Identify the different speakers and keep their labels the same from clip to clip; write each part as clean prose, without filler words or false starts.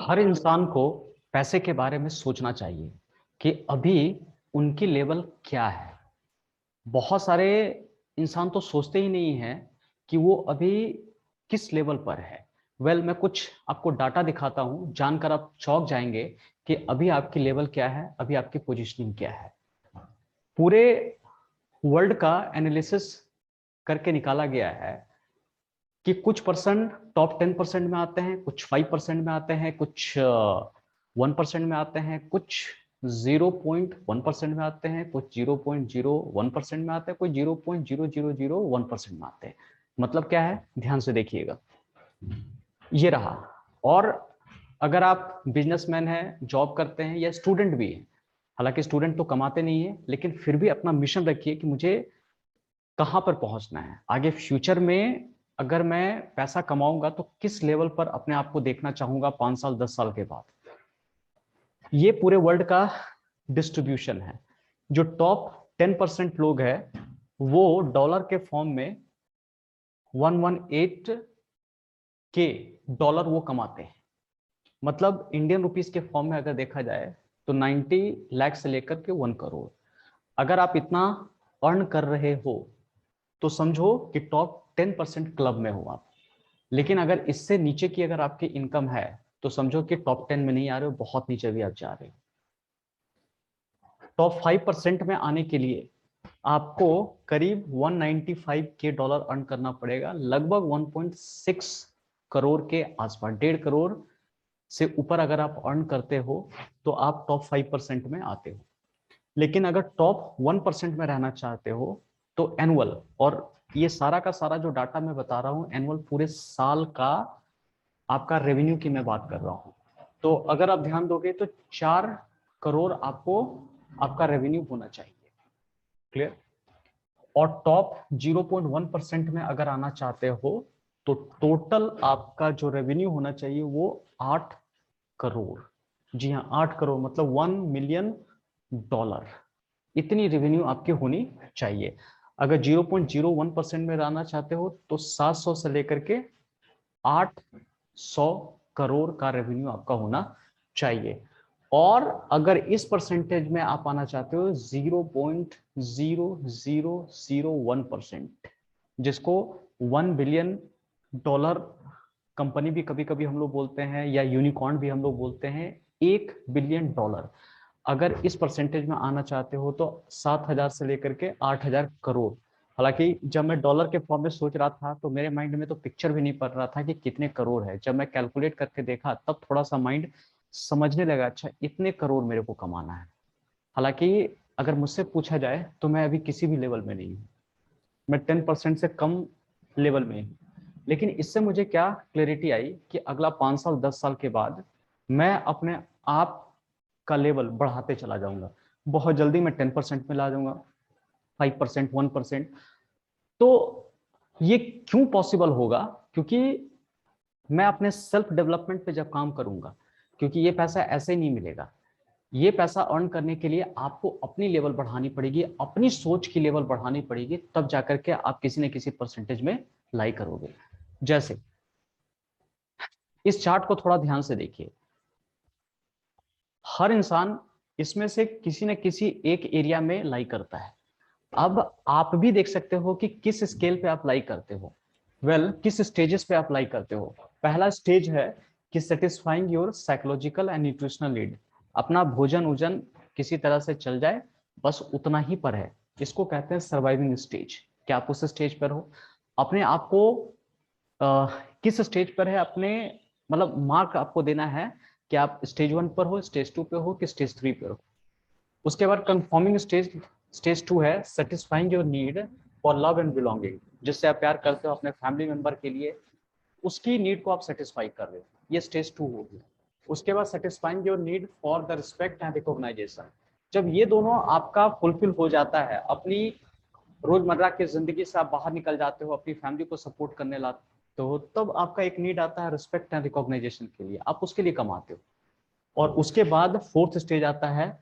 Speaker 1: हर इंसान को पैसे के बारे में सोचना चाहिए कि अभी उनकी लेवल क्या है। बहुत सारे इंसान तो सोचते ही नहीं है कि वो अभी किस लेवल पर है। मैं कुछ आपको डाटा दिखाता हूं, जानकर आप चौंक जाएंगे कि अभी आपकी लेवल क्या है, अभी आपकी पोजीशनिंग क्या है। पूरे वर्ल्ड का एनालिसिस करके निकाला गया है कि कुछ परसेंट टॉप 10% में आते हैं, कुछ 5% में आते हैं, कुछ 1% में आते हैं, कुछ 0.1% में आते हैं, कुछ 0.01% में आते हैं, कुछ 0.0001% में आते हैं। मतलब क्या है, ध्यान से देखिएगा। ये रहा। और अगर आप बिजनेसमैन हैं, जॉब करते हैं या स्टूडेंट भी हैं, हालांकि स्टूडेंट तो कमाते नहीं है, लेकिन फिर भी अपना मिशन रखिए कि मुझे कहां पर पहुंचना है आगे फ्यूचर में। अगर मैं पैसा कमाऊंगा तो किस लेवल पर अपने आप को देखना चाहूंगा 5 साल 10 साल के बाद। ये पूरे वर्ल्ड का डिस्ट्रीब्यूशन है। जो टॉप 10% लोग हैं वो डॉलर के फॉर्म में 118 के डॉलर वो कमाते हैं। मतलब इंडियन रुपीस के फॉर्म में अगर देखा जाए तो 90 लाख से लेकर के 1 करोड़। अगर आप इतना अर्न कर रहे हो तो समझो कि टॉप 10% क्लब में हो आप। लेकिन अगर इससे नीचे की अगर आपकी इनकम है तो समझो कि टॉप 10 में नहीं आ रहे हो, बहुत नीचे भी आप जा रहे हो। टॉप 5% में आने के लिए आपको करीब 195 के डॉलर अर्न करना पड़ेगा, लगभग 1.6 करोड़ के आसपास। 1.5 करोड़ से ऊपर अगर आप अर्न करते हो तो आप टॉप 5% में आते हो। लेकिन अगर टॉप 1% में रहना चाहते हो तो एनुअल, और ये सारा का सारा जो डाटा मैं बता रहा हूं एनुअल पूरे साल का आपका रेवेन्यू की मैं बात कर रहा हूं। तो अगर आप ध्यान दोगे तो 4 करोड़ आपको आपका रेवेन्यू होना चाहिए। क्लियर। और टॉप 0.1% में अगर आना चाहते हो तो टोटल आपका जो रेवेन्यू होना चाहिए वो 8 करोड़। जी हाँ, 8 करोड़ मतलब 1 मिलियन डॉलर। इतनी रेवेन्यू आपकी होनी चाहिए। अगर 0.01% में रहना चाहते हो तो 700 से लेकर के 800 करोड़ का रेवेन्यू आपका होना चाहिए। और अगर इस परसेंटेज में आप आना चाहते हो 0.0001%, जिसको 1 बिलियन डॉलर कंपनी भी कभी कभी हम लोग बोलते हैं या यूनिकॉर्न भी हम लोग बोलते हैं, 1 बिलियन डॉलर। अगर इस परसेंटेज में आना चाहते हो तो 7,000 से लेकर के 8,000 करोड़। हालांकि जब मैं डॉलर के फॉर्म में सोच रहा था तो मेरे माइंड में तो पिक्चर भी नहीं पड़ रहा था कि कितने करोड़ है। जब मैं कैलकुलेट करके देखा तब थोड़ा सा माइंड समझने लगा, अच्छा इतने करोड़ मेरे को कमाना है। हालांकि अगर मुझसे पूछा जाए तो मैं अभी किसी भी लेवल में नहीं हूँ, मैं 10% से कम लेवल में हूँ। लेकिन इससे मुझे क्या क्लैरिटी आई कि अगला 5 साल 10 साल के बाद मैं अपने आप का लेवल बढ़ाते चला जाऊंगा। बहुत जल्दी मैं 10% में ला जाऊंगा, 5%, 1%। तो ये क्यों पॉसिबल होगा? क्योंकि मैं अपने सेल्फ डेवलपमेंट पे जब काम करूंगा, क्योंकि ये पैसा ऐसे ही नहीं मिलेगा। ये पैसा अर्न करने के लिए आपको अपनी लेवल बढ़ानी पड़ेगी, अपनी सोच की लेवल बढ़ानी पड़ेगी, तब जाकर के आप किसी न किसी परसेंटेज में लाई करोगे। जैसे इस चार्ट को थोड़ा ध्यान से देखिए। हर इंसान इसमें से किसी न किसी एक एरिया में लाई करता है। अब आप भी देख सकते हो कि किस स्केल पे आप लाई करते हो। किस स्टेजेस पे आप लाई करते हो। पहला स्टेज है कि satisfying your psychological and nutritional need. अपना भोजन उजन किसी तरह से चल जाए, बस उतना ही पर है। इसको कहते हैं सर्वाइविंग स्टेज। क्या आप उस स्टेज पर हो? अपने आप को किस स्टेज पर है अपने, मतलब मार्क आपको देना है कि आप स्टेज 1 पर हो, स्टेज 2 पे हो कि स्टेज 3 पे हो। उसके बाद कंफर्मिंग स्टेज, स्टेज 2 है satisfying your need for love and belonging. जिससे आप प्यार करते हो अपने फैमिली मेंबर के लिए, उसकी नीड को आप सेटिस्फाई कर रहे हो, ये स्टेज 2 हो गया। उसके बाद satisfying your need for the respect and recognisation. जब ये दोनों आपका फुलफिल हो जाता है, अपनी रोजमर्रा की जिंदगी से आप बाहर निकल जाते हो, अपनी फैमिली को सपोर्ट करने लगते हो, तब आपका एक नीड आता है रिस्पेक्ट एंड रिकॉग्नाइजेशन के लिए, आप उसके लिए कमाते हो। और उसके बाद फोर्थ स्टेज आता है,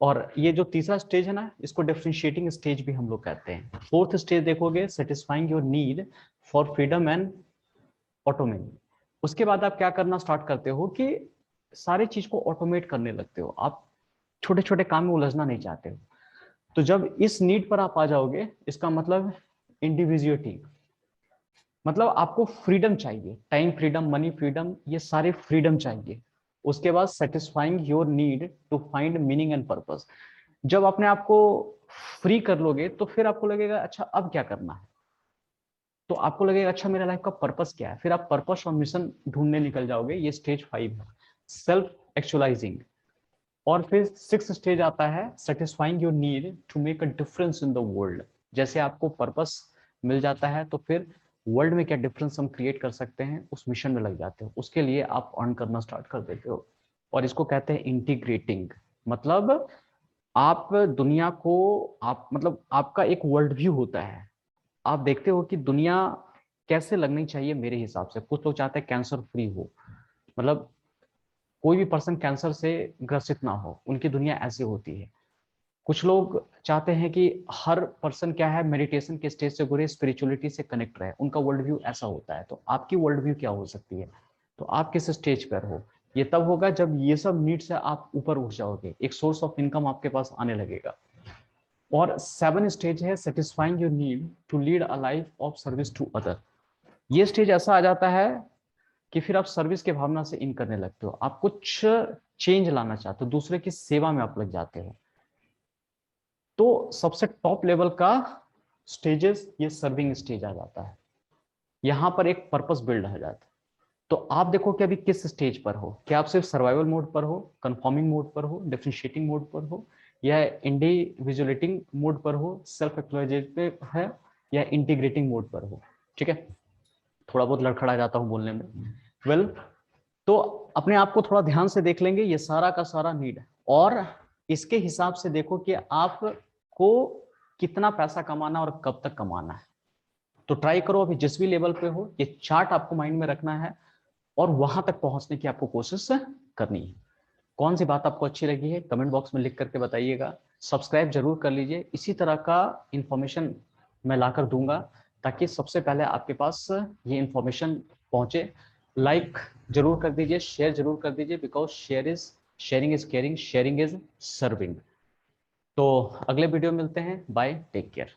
Speaker 1: और ये जो तीसरा स्टेज है ना, इसको डिफरेंशिएटिंग स्टेज भी हम लोग कहते हैं। फोर्थ स्टेज देखोगे satisfying your need for freedom and autonomy. उसके बाद आप क्या करना स्टार्ट करते हो कि सारी चीज को ऑटोमेट करने लगते हो। आप छोटे छोटे काम में उलझना नहीं चाहते हो। तो जब इस नीड पर आप आ जाओगे, इसका मतलब इंडिविजुअलिटी, मतलब आपको फ्रीडम चाहिए, टाइम फ्रीडम, मनी फ्रीडम, ये सारे फ्रीडम चाहिए। उसके बाद satisfying your need to find meaning and purpose. जब अपने आप को फ्री कर लोगे तो फिर आपको लगेगा अच्छा अब क्या करना है। तो आपको लगेगा अच्छा मेरा लाइफ का पर्पस क्या है, फिर आप पर्पस और मिशन ढूंढने निकल जाओगे। ये स्टेज 5 है, सेल्फ एक्चुअलाइजिंग। और फिर 6th स्टेज आता है satisfying your need to make a difference in the world. जैसे आपको पर्पस मिल जाता है तो फिर वर्ल्ड में क्या डिफरेंस हम क्रिएट कर सकते हैं, उस मिशन में लग जाते हो। उसके लिए आप अर्न करना स्टार्ट कर देते हो। और इसको कहते हैं इंटीग्रेटिंग। मतलब आप दुनिया को, आप मतलब आपका एक वर्ल्ड व्यू होता है। आप देखते हो कि दुनिया कैसे लगनी चाहिए मेरे हिसाब से। कुछ लोग चाहते हैं कैंसर फ्री हो, मतलब कोई भी पर्सन कैंसर से ग्रसित ना हो, उनकी दुनिया ऐसी होती है। कुछ लोग चाहते हैं कि हर पर्सन क्या है, मेडिटेशन के स्टेज से गुरे स्पिरिचुअलिटी से कनेक्ट रहे, उनका वर्ल्ड व्यू ऐसा होता है। तो आपकी वर्ल्ड व्यू क्या हो सकती है, तो आप किस स्टेज पर हो। ये तब होगा जब ये सब नीड से आप ऊपर उठ जाओगे, एक सोर्स ऑफ इनकम आपके पास आने लगेगा। और 7 स्टेज है satisfying your need to lead a life of service to other. ये स्टेज ऐसा आ जाता है कि फिर आप सर्विस के भावना से इन करने लगते हो, आप कुछ चेंज लाना चाहते हो, दूसरे की सेवा में आप लग जाते हो। तो सबसे टॉप लेवल का स्टेजेस ये सर्विंग स्टेज आ जाता है। यहां पर एक पर्पस बिल्ड हो जाता है। तो आप देखो कि अभी किस स्टेज पर हो, क्या आप सिर्फ सर्वाइवल मोड पर हो, कंफर्मिंग मोड पर हो, डिफरेंशिएटिंग मोड पर हो, या इंडिविजुअलिटिंग मोड पर हो, सेल्फ एक्चुअलाइजेशन पे है, या इंटीग्रेटिंग मोड पर हो। ठीक है, थोड़ा बहुत लड़खड़ा जाता हूं बोलने में। वेल, तो अपने आप को थोड़ा ध्यान से देख लेंगे, ये सारा का सारा नीड है। और इसके हिसाब से देखो कि आपको कितना पैसा कमाना और कब तक कमाना है। तो ट्राई करो अभी जिस भी लेवल पे हो, ये चार्ट आपको माइंड में रखना है और वहां तक पहुंचने की आपको कोशिश करनी है। कौन सी बात आपको अच्छी लगी है कमेंट बॉक्स में लिख करके बताइएगा। सब्सक्राइब जरूर कर लीजिए, इसी तरह का इंफॉर्मेशन मैं लाकर दूंगा ताकि सबसे पहले आपके पास ये इंफॉर्मेशन पहुंचे। लाइक जरूर कर दीजिए, शेयर जरूर कर दीजिए, because sharing is caring, sharing is serving. तो अगले वीडियो मिलते हैं, बाय, टेक केयर।